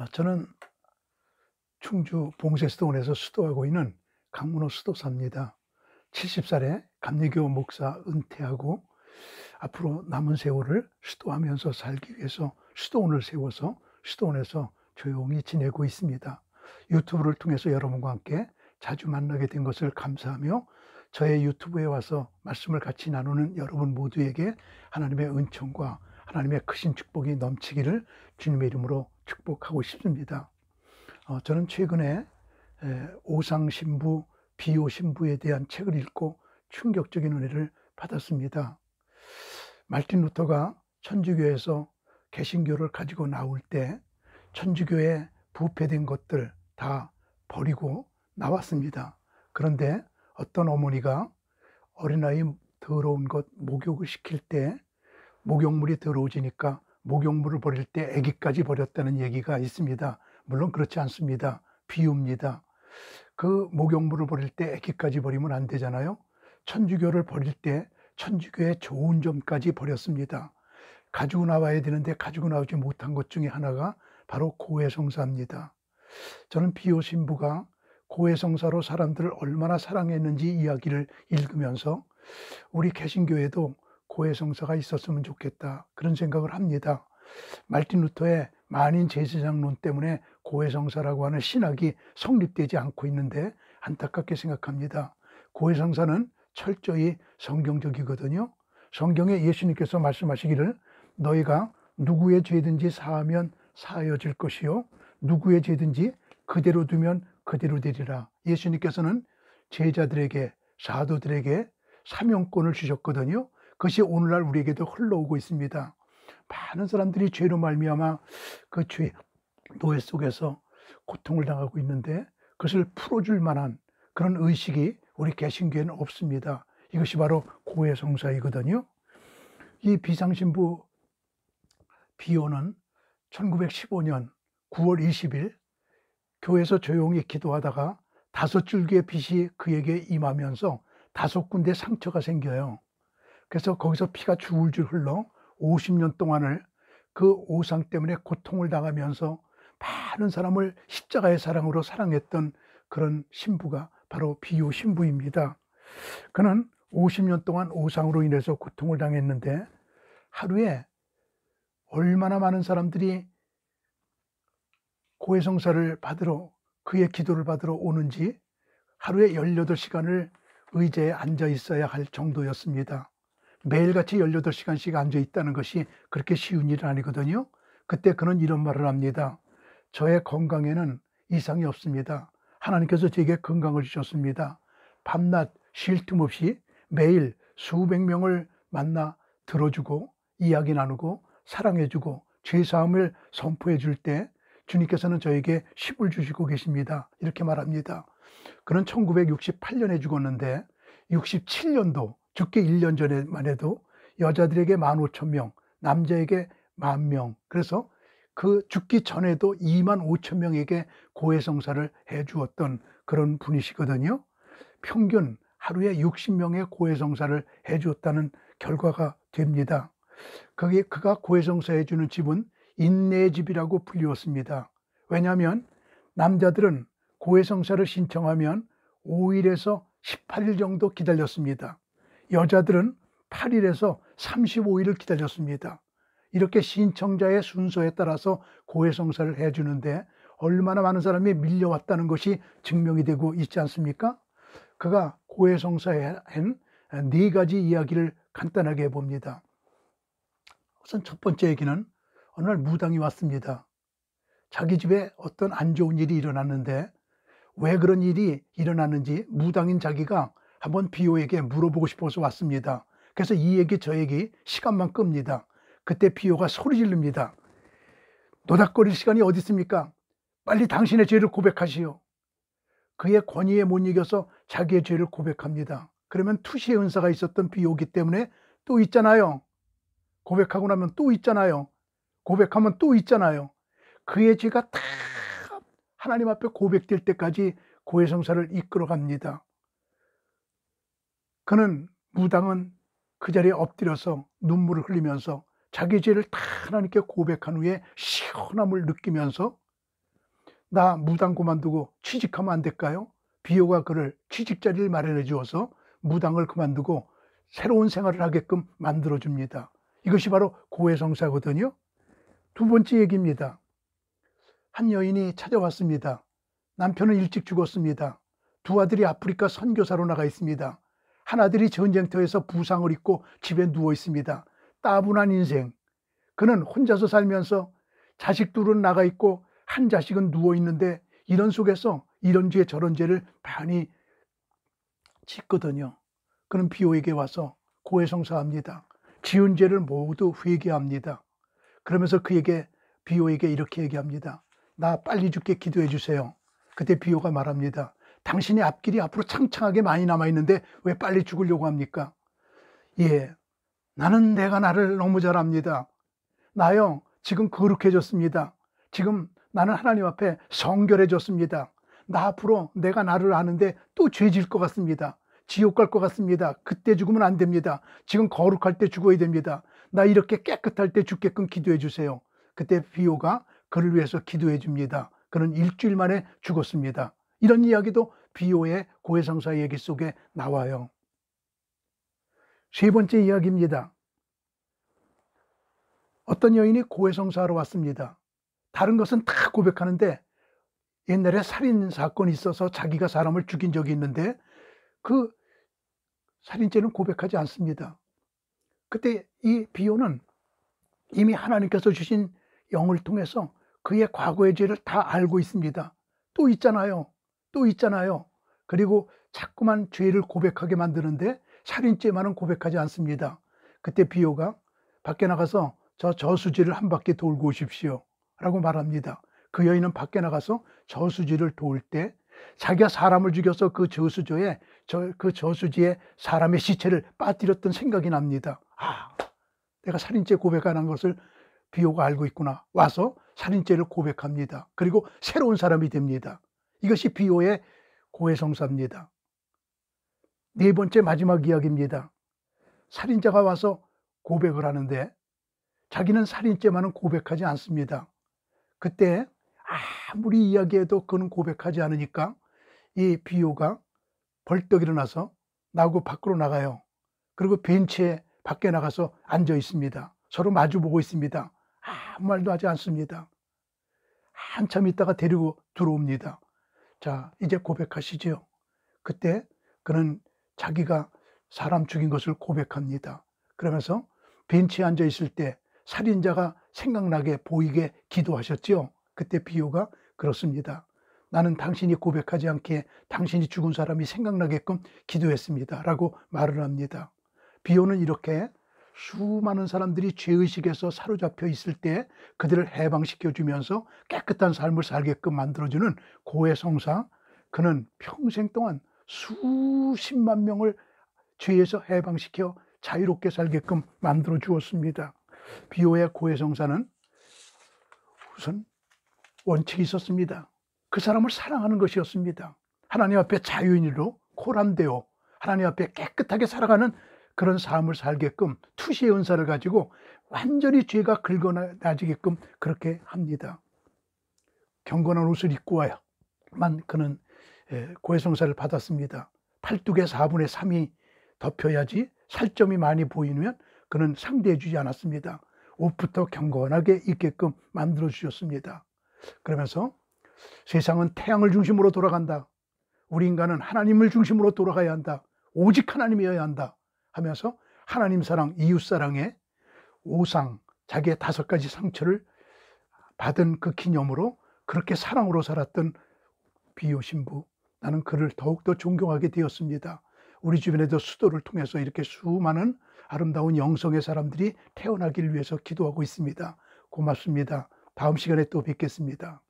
저는 충주 봉쇄수도원에서 수도하고 있는 강문호 수도사입니다. 70살에 감리교 목사 은퇴하고 앞으로 남은 세월을 수도하면서 살기 위해서 수도원을 세워서 수도원에서 조용히 지내고 있습니다. 유튜브를 통해서 여러분과 함께 자주 만나게 된 것을 감사하며 저의 유튜브에 와서 말씀을 같이 나누는 여러분 모두에게 하나님의 은총과 하나님의 크신 축복이 넘치기를 주님의 이름으로 축복하고 싶습니다. 저는 최근에 오상신부, 비오신부에 대한 책을 읽고 충격적인 은혜를 받았습니다. 말틴 루터가 천주교에서 개신교를 가지고 나올 때 천주교에 부패된 것들 다 버리고 나왔습니다. 그런데 어떤 어머니가 어린아이 더러운 것 목욕을 시킬 때 목욕물이 더러워지니까 목욕물을 버릴 때 아기까지 버렸다는 얘기가 있습니다. 물론 그렇지 않습니다. 비유입니다. 그 목욕물을 버릴 때 아기까지 버리면 안 되잖아요. 천주교를 버릴 때 천주교의 좋은 점까지 버렸습니다. 가지고 나와야 되는데 가지고 나오지 못한 것 중에 하나가 바로 고해성사입니다. 저는 비오신부가 고해성사로 사람들을 얼마나 사랑했는지 이야기를 읽으면서 우리 개신교에도 고해성사가 있었으면 좋겠다, 그런 생각을 합니다. 말틴 루터의 만인 제사장론 때문에 고해성사라고 하는 신학이 성립되지 않고 있는데 안타깝게 생각합니다. 고해성사는 철저히 성경적이거든요. 성경에 예수님께서 말씀하시기를 너희가 누구의 죄든지 사하면 사하여질 것이요 누구의 죄든지 그대로 두면 그대로 되리라. 예수님께서는 제자들에게, 사도들에게 사명권을 주셨거든요. 그것이 오늘날 우리에게도 흘러오고 있습니다. 많은 사람들이 죄로 말미암아 그 죄 노예 속에서 고통을 당하고 있는데 그것을 풀어줄 만한 그런 의식이 우리 개신교에는 없습니다. 이것이 바로 고해성사이거든요. 이 비상신부 비오는 1915년 9월 20일 교회에서 조용히 기도하다가 5줄기의 빛이 그에게 임하면서 5군데 상처가 생겨요. 그래서 거기서 피가 줄줄 흘러 50년 동안을 그 오상 때문에 고통을 당하면서 많은 사람을 십자가의 사랑으로 사랑했던 그런 신부가 바로 비오 신부입니다. 그는 50년 동안 오상으로 인해서 고통을 당했는데 하루에 얼마나 많은 사람들이 고해성사를 받으러, 그의 기도를 받으러 오는지 하루에 18시간을 의자에 앉아 있어야 할 정도였습니다. 매일같이 18시간씩 앉아 있다는 것이 그렇게 쉬운 일은 아니거든요. 그때 그는 이런 말을 합니다. 저의 건강에는 이상이 없습니다. 하나님께서 제게 건강을 주셨습니다. 밤낮 쉴 틈 없이 매일 수백 명을 만나 들어주고 이야기 나누고 사랑해주고 죄사함을 선포해 줄 때 주님께서는 저에게 십을 주시고 계십니다. 이렇게 말합니다. 그는 1968년에 죽었는데 67년도 죽기 1년 전에만 해도 여자들에게 15,000명, 남자에게 10,000명, 그래서 그 죽기 전에도 25,000명에게 고해성사를 해주었던 그런 분이시거든요. 평균 하루에 60명의 고해성사를 해주었다는 결과가 됩니다. 그가 고해성사 해주는 집은 인내의 집이라고 불리웠습니다. 왜냐하면 남자들은 고해성사를 신청하면 5일에서 18일 정도 기다렸습니다. 여자들은 8일에서 35일을 기다렸습니다. 이렇게 신청자의 순서에 따라서 고해성사를 해주는데 얼마나 많은 사람이 밀려왔다는 것이 증명이 되고 있지 않습니까? 그가 고해성사에 한 4가지 이야기를 간단하게 해봅니다. 우선 첫 번째 얘기는 어느 날 무당이 왔습니다. 자기 집에 어떤 안 좋은 일이 일어났는데 왜 그런 일이 일어났는지 무당인 자기가 한번 비오에게 물어보고 싶어서 왔습니다. 그래서 이 얘기 저 얘기 시간만 끕니다. 그때 비오가 소리 지릅니다. 노닥거릴 시간이 어디 있습니까? 빨리 당신의 죄를 고백하시오. 그의 권위에 못 이겨서 자기의 죄를 고백합니다. 그러면 투시의 은사가 있었던 비오기 때문에 또 있잖아요. 고백하고 나면 또 있잖아요. 고백하면 또 있잖아요. 그의 죄가 다 하나님 앞에 고백될 때까지 고해성사를 이끌어갑니다. 그는 무당은 그 자리에 엎드려서 눈물을 흘리면서 자기 죄를 다 하나님께 고백한 후에 시원함을 느끼면서 나 무당 그만두고 취직하면 안 될까요? 비호가 그를 취직 자리를 마련해 주어서 무당을 그만두고 새로운 생활을 하게끔 만들어 줍니다. 이것이 바로 고해성사거든요. 두 번째 얘기입니다. 한 여인이 찾아왔습니다. 남편은 일찍 죽었습니다. 두 아들이 아프리카 선교사로 나가 있습니다. 한 아들이 전쟁터에서 부상을 입고 집에 누워 있습니다. 따분한 인생. 그는 혼자서 살면서 자식 둘은 나가 있고 한 자식은 누워 있는데 이런 속에서 이런 죄 저런 죄를 많이 짓거든요. 그는 비호에게 와서 고해성사합니다. 지은 죄를 모두 회개합니다. 그러면서 그에게 비호에게 이렇게 얘기합니다. 나 빨리 죽게 기도해 주세요. 그때 비호가 말합니다. 당신의 앞길이 앞으로 창창하게 많이 남아있는데 왜 빨리 죽으려고 합니까? 예, 나는 내가 나를 너무 잘 압니다. 나요, 지금 거룩해졌습니다. 지금 나는 하나님 앞에 성결해졌습니다. 나 앞으로 내가 나를 아는데 또 죄질 것 같습니다. 지옥 갈 것 같습니다. 그때 죽으면 안 됩니다. 지금 거룩할 때 죽어야 됩니다. 나 이렇게 깨끗할 때 죽게끔 기도해 주세요. 그때 비호가 그를 위해서 기도해 줍니다. 그는 일주일 만에 죽었습니다. 이런 이야기도 비호의 고해성사 얘기 속에 나와요. 세 번째 이야기입니다. 어떤 여인이 고해성사하러 왔습니다. 다른 것은 다 고백하는데 옛날에 살인 사건이 있어서 자기가 사람을 죽인 적이 있는데 그 살인죄는 고백하지 않습니다. 그때 이 비호는 이미 하나님께서 주신 영을 통해서 그의 과거의 죄를 다 알고 있습니다. 또 있잖아요. 또 있잖아요. 그리고 자꾸만 죄를 고백하게 만드는데 살인죄만은 고백하지 않습니다. 그때 비호가 밖에 나가서 저 저수지를 한 바퀴 돌고 오십시오 라고 말합니다. 그 여인은 밖에 나가서 저수지를 돌 때 자기가 사람을 죽여서 그 저수지에 사람의 시체를 빠뜨렸던 생각이 납니다. 내가 살인죄 고백 안 한 것을 비호가 알고 있구나. 와서 살인죄를 고백합니다. 그리고 새로운 사람이 됩니다. 이것이 비호의 고해성사입니다. 네 번째 마지막 이야기입니다. 살인자가 와서 고백을 하는데 자기는 살인죄만은 고백하지 않습니다. 그때 아무리 이야기해도 그는 고백하지 않으니까 이 비호가 벌떡 일어나서 나하고 밖으로 나가요. 그리고 벤치에 밖에 나가서 앉아 있습니다. 서로 마주보고 있습니다. 아무 말도 하지 않습니다. 한참 있다가 데리고 들어옵니다. 자, 이제 고백하시죠. 그때 그는 자기가 사람 죽인 것을 고백합니다. 그러면서 벤치에 앉아 있을 때 살인자가 생각나게 보이게 기도하셨죠. 그때 비호가 그렇습니다. 나는 당신이 고백하지 않게 당신이 죽은 사람이 생각나게끔 기도했습니다. 라고 말을 합니다. 비호는 이렇게 수많은 사람들이 죄의식에서 사로잡혀 있을 때 그들을 해방시켜 주면서 깨끗한 삶을 살게끔 만들어주는 고해성사. 그는 평생 동안 수십만 명을 죄에서 해방시켜 자유롭게 살게끔 만들어 주었습니다. 비호의 고해성사는 우선 원칙이 있었습니다. 그 사람을 사랑하는 것이었습니다. 하나님 앞에 자유인으로 코람되어 하나님 앞에 깨끗하게 살아가는 그런 삶을 살게끔 투시의 은사를 가지고 완전히 죄가 긁어나지게끔 그렇게 합니다. 경건한 옷을 입고 와야만 그는 고해성사를 받았습니다. 팔뚝의 4분의 3이 덮여야지 살점이 많이 보이면 그는 상대해 주지 않았습니다. 옷부터 경건하게 입게끔 만들어 주셨습니다. 그러면서 세상은 태양을 중심으로 돌아간다. 우리 인간은 하나님을 중심으로 돌아가야 한다. 오직 하나님이어야 한다 하면서 하나님 사랑, 이웃 사랑의 5상, 자기의 5가지 상처를 받은 그 기념으로 그렇게 사랑으로 살았던 비호 신부, 나는 그를 더욱더 존경하게 되었습니다. 우리 주변에도 수도를 통해서 이렇게 수많은 아름다운 영성의 사람들이 태어나기를 위해서 기도하고 있습니다. 고맙습니다. 다음 시간에 또 뵙겠습니다.